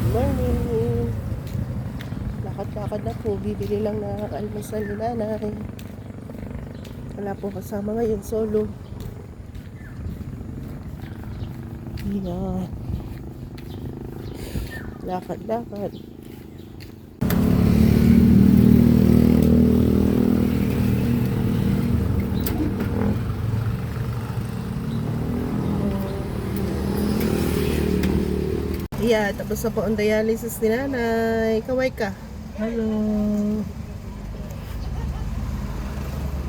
Morning! Lakad-lakad na po. Bibili lang na almusal ni nanay. Wala po kasama ngayon. Solo. Yan. Lakad-lakad. Yeah, tapos na po ang dialysis ni nanay. Kaway ka. Hello.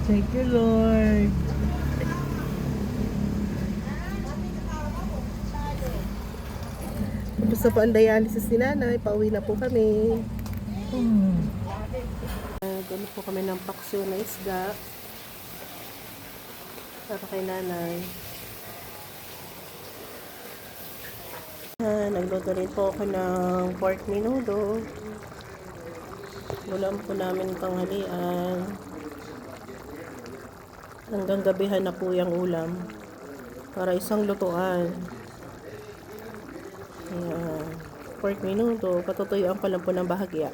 Thank you, Lord. Tapos na po ang dialysis ni nanay. Pauwi na po kami. Gamit po kami ng paksyo na isda. Para kay nanay. Nagluto rin po ako ng pork menudo. Ulam po namin tanghalian. Hanggang gabihan na po yung ulam. Para isang lutuan. Ayan. Pork menudo. Patutuyuan pa lang po ng bahagya.